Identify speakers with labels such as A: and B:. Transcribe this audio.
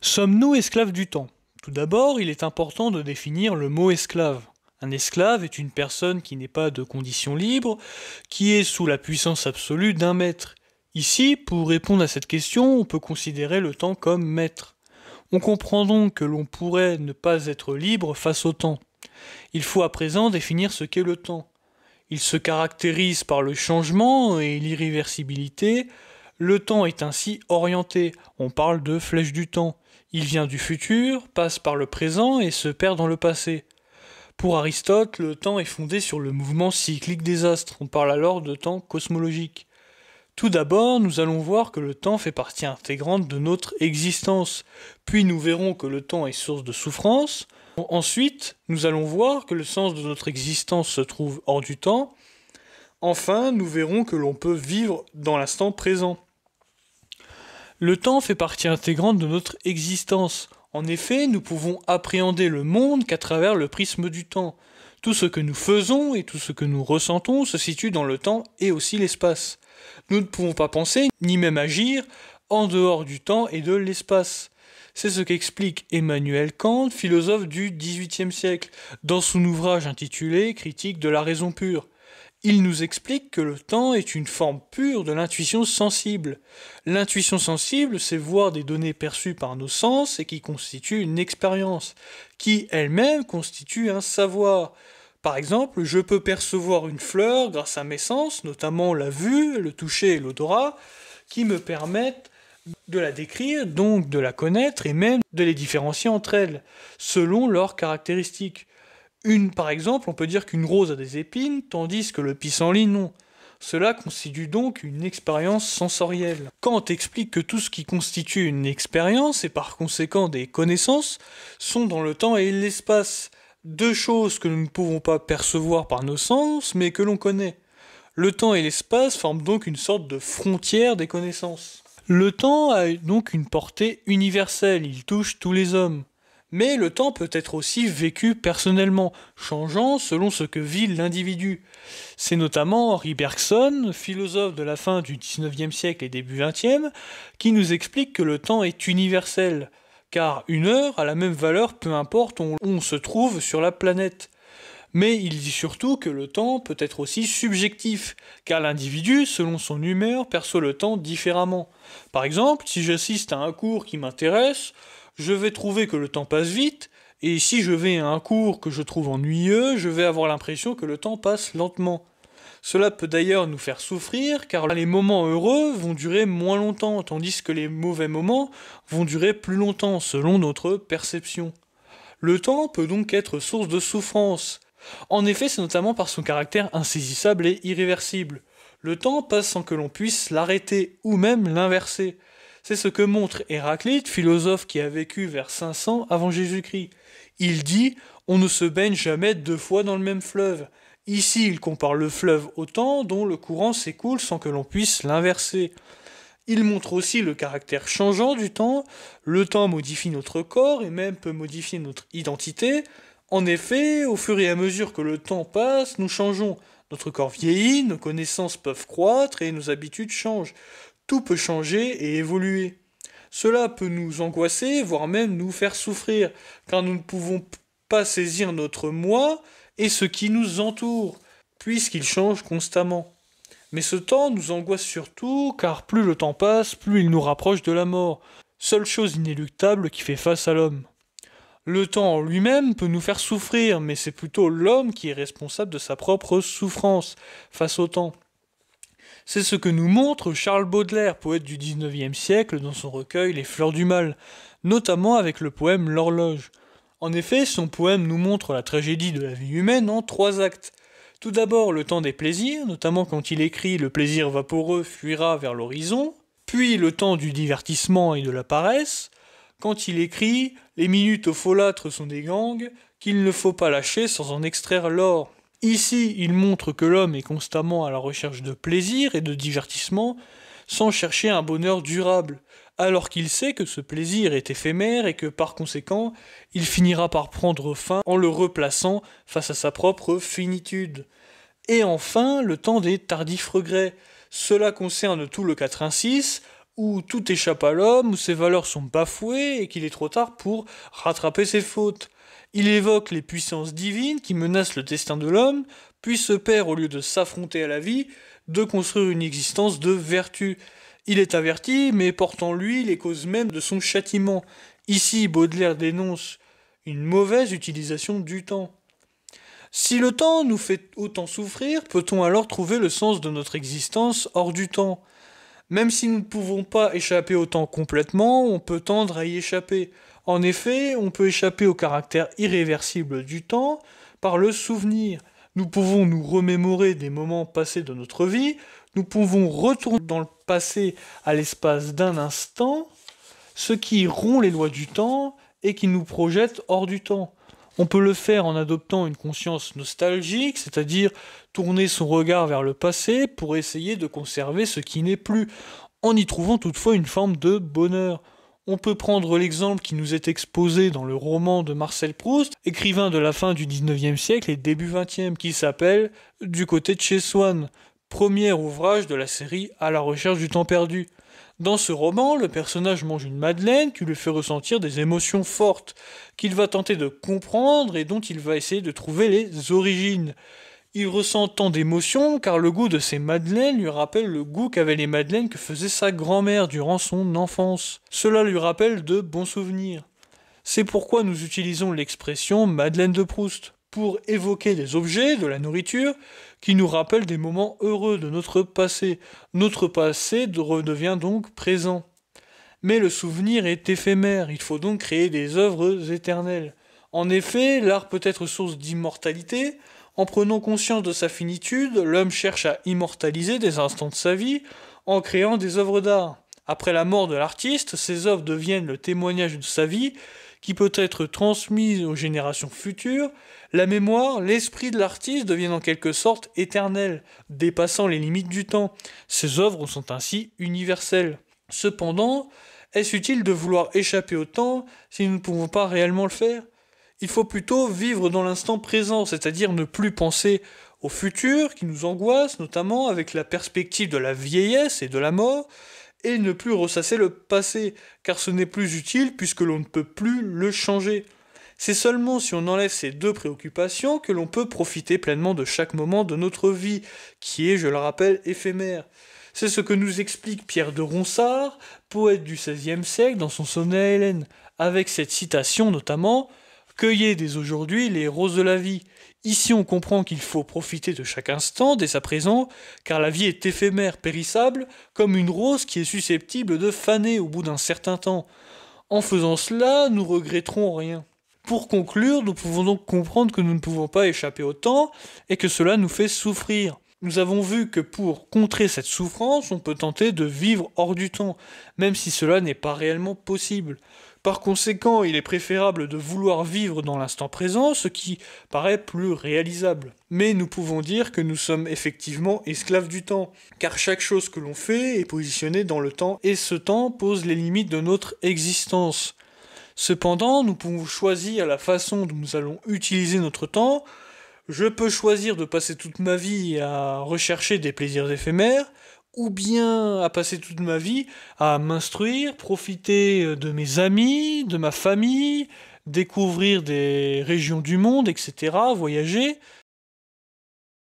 A: Sommes-nous esclaves du temps? Tout d'abord, il est important de définir le mot esclave. Un esclave est une personne qui n'est pas de condition libre, qui est sous la puissance absolue d'un maître. Ici, pour répondre à cette question, on peut considérer le temps comme maître. On comprend donc que l'on pourrait ne pas être libre face au temps. Il faut à présent définir ce qu'est le temps. Il se caractérise par le changement et l'irréversibilité. Le temps est ainsi orienté, on parle de flèche du temps. Il vient du futur, passe par le présent et se perd dans le passé. Pour Aristote, le temps est fondé sur le mouvement cyclique des astres, on parle alors de temps cosmologique. Tout d'abord, nous allons voir que le temps fait partie intégrante de notre existence, puis nous verrons que le temps est source de souffrance. Ensuite, nous allons voir que le sens de notre existence se trouve hors du temps. Enfin, nous verrons que l'on peut vivre dans l'instant présent. Le temps fait partie intégrante de notre existence. En effet, nous pouvons appréhender le monde qu'à travers le prisme du temps. Tout ce que nous faisons et tout ce que nous ressentons se situe dans le temps et aussi l'espace. Nous ne pouvons pas penser, ni même agir, en dehors du temps et de l'espace. C'est ce qu'explique Emmanuel Kant, philosophe du XVIIIe siècle, dans son ouvrage intitulé Critique de la raison pure. Il nous explique que le temps est une forme pure de l'intuition sensible. L'intuition sensible, c'est voir des données perçues par nos sens et qui constituent une expérience, qui elle-même constitue un savoir. Par exemple, je peux percevoir une fleur grâce à mes sens, notamment la vue, le toucher et l'odorat, qui me permettent de la décrire, donc de la connaître et même de les différencier entre elles, selon leurs caractéristiques. Par exemple, on peut dire qu'une rose a des épines, tandis que le pissenlit non. Cela constitue donc une expérience sensorielle. Kant explique que tout ce qui constitue une expérience, et par conséquent des connaissances, sont dans le temps et l'espace. Deux choses que nous ne pouvons pas percevoir par nos sens, mais que l'on connaît. Le temps et l'espace forment donc une sorte de frontière des connaissances. Le temps a donc une portée universelle, il touche tous les hommes. Mais le temps peut être aussi vécu personnellement, changeant selon ce que vit l'individu. C'est notamment Henri Bergson, philosophe de la fin du XIXe siècle et début XXe, qui nous explique que le temps est universel, car une heure a la même valeur peu importe où on se trouve sur la planète. Mais il dit surtout que le temps peut être aussi subjectif, car l'individu, selon son humeur, perçoit le temps différemment. Par exemple, si j'assiste à un cours qui m'intéresse, je vais trouver que le temps passe vite, et si je vais à un cours que je trouve ennuyeux, je vais avoir l'impression que le temps passe lentement. Cela peut d'ailleurs nous faire souffrir, car les moments heureux vont durer moins longtemps, tandis que les mauvais moments vont durer plus longtemps, selon notre perception. Le temps peut donc être source de souffrance. En effet, c'est notamment par son caractère insaisissable et irréversible. Le temps passe sans que l'on puisse l'arrêter, ou même l'inverser. C'est ce que montre Héraclite, philosophe qui a vécu vers 500 avant Jésus-Christ. Il dit « On ne se baigne jamais deux fois dans le même fleuve ». Ici, il compare le fleuve au temps dont le courant s'écoule sans que l'on puisse l'inverser. Il montre aussi le caractère changeant du temps. Le temps modifie notre corps et même peut modifier notre identité. En effet, au fur et à mesure que le temps passe, nous changeons. Notre corps vieillit, nos connaissances peuvent croître et nos habitudes changent. Tout peut changer et évoluer. Cela peut nous angoisser, voire même nous faire souffrir, car nous ne pouvons pas saisir notre moi et ce qui nous entoure, puisqu'il change constamment. Mais ce temps nous angoisse surtout, car plus le temps passe, plus il nous rapproche de la mort, seule chose inéluctable qui fait face à l'homme. Le temps en lui-même peut nous faire souffrir, mais c'est plutôt l'homme qui est responsable de sa propre souffrance face au temps. C'est ce que nous montre Charles Baudelaire, poète du XIXe siècle, dans son recueil Les Fleurs du Mal, notamment avec le poème L'Horloge. En effet, son poème nous montre la tragédie de la vie humaine en 3 actes. Tout d'abord, le temps des plaisirs, notamment quand il écrit « Le plaisir vaporeux fuira vers l'horizon », puis le temps du divertissement et de la paresse, quand il écrit « Les minutes au folâtre sont des gangs, qu'il ne faut pas lâcher sans en extraire l'or ». Ici, il montre que l'homme est constamment à la recherche de plaisir et de divertissement, sans chercher un bonheur durable, alors qu'il sait que ce plaisir est éphémère et que par conséquent, il finira par prendre fin en le replaçant face à sa propre finitude. Et enfin, le temps des tardifs regrets. Cela concerne tout le 4-1-6, où tout échappe à l'homme, où ses valeurs sont bafouées et qu'il est trop tard pour rattraper ses fautes. Il évoque les puissances divines qui menacent le destin de l'homme, puis se perd au lieu de s'affronter à la vie, de construire une existence de vertu. Il est averti, mais porte en lui les causes mêmes de son châtiment. Ici, Baudelaire dénonce une mauvaise utilisation du temps. Si le temps nous fait autant souffrir, peut-on alors trouver le sens de notre existence hors du temps ? Même si nous ne pouvons pas échapper au temps complètement, on peut tendre à y échapper. En effet, on peut échapper au caractère irréversible du temps par le souvenir. Nous pouvons nous remémorer des moments passés de notre vie, nous pouvons retourner dans le passé à l'espace d'un instant, ce qui rompt les lois du temps et qui nous projette hors du temps. On peut le faire en adoptant une conscience nostalgique, c'est-à-dire tourner son regard vers le passé pour essayer de conserver ce qui n'est plus, en y trouvant toutefois une forme de bonheur. On peut prendre l'exemple qui nous est exposé dans le roman de Marcel Proust, écrivain de la fin du XIXe siècle et début XXe, qui s'appelle Du côté de chez Swann, premier ouvrage de la série À la recherche du temps perdu. Dans ce roman, le personnage mange une madeleine qui lui fait ressentir des émotions fortes, qu'il va tenter de comprendre et dont il va essayer de trouver les origines. Il ressent tant d'émotions car le goût de ces madeleines lui rappelle le goût qu'avaient les madeleines que faisait sa grand-mère durant son enfance. Cela lui rappelle de bons souvenirs. C'est pourquoi nous utilisons l'expression Madeleine de Proust, pour évoquer des objets, de la nourriture, qui nous rappellent des moments heureux de notre passé. Notre passé redevient donc présent. Mais le souvenir est éphémère, il faut donc créer des œuvres éternelles. En effet, l'art peut être source d'immortalité. En prenant conscience de sa finitude, l'homme cherche à immortaliser des instants de sa vie en créant des œuvres d'art. Après la mort de l'artiste, ces œuvres deviennent le témoignage de sa vie, qui peut être transmise aux générations futures. La mémoire, l'esprit de l'artiste deviennent en quelque sorte éternels, dépassant les limites du temps. Ces œuvres sont ainsi universelles. Cependant, est-ce utile de vouloir échapper au temps si nous ne pouvons pas réellement le faire ? Il faut plutôt vivre dans l'instant présent, c'est-à-dire ne plus penser au futur qui nous angoisse, notamment avec la perspective de la vieillesse et de la mort, et ne plus ressasser le passé, car ce n'est plus utile puisque l'on ne peut plus le changer. C'est seulement si on enlève ces deux préoccupations que l'on peut profiter pleinement de chaque moment de notre vie, qui est, je le rappelle, éphémère. C'est ce que nous explique Pierre de Ronsard, poète du XVIe siècle, dans son sonnet à Hélène, avec cette citation notamment « Cueillez dès aujourd'hui les roses de la vie ». Ici on comprend qu'il faut profiter de chaque instant, dès à présent, car la vie est éphémère, périssable, comme une rose qui est susceptible de faner au bout d'un certain temps. En faisant cela, nous regretterons rien. Pour conclure, nous pouvons donc comprendre que nous ne pouvons pas échapper au temps, et que cela nous fait souffrir. Nous avons vu que pour contrer cette souffrance, on peut tenter de vivre hors du temps, même si cela n'est pas réellement possible. Par conséquent, il est préférable de vouloir vivre dans l'instant présent, ce qui paraît plus réalisable. Mais nous pouvons dire que nous sommes effectivement esclaves du temps, car chaque chose que l'on fait est positionnée dans le temps, et ce temps pose les limites de notre existence. Cependant, nous pouvons choisir la façon dont nous allons utiliser notre temps. Je peux choisir de passer toute ma vie à rechercher des plaisirs éphémères, ou bien à passer toute ma vie à m'instruire, profiter de mes amis, de ma famille, découvrir des régions du monde, etc., voyager,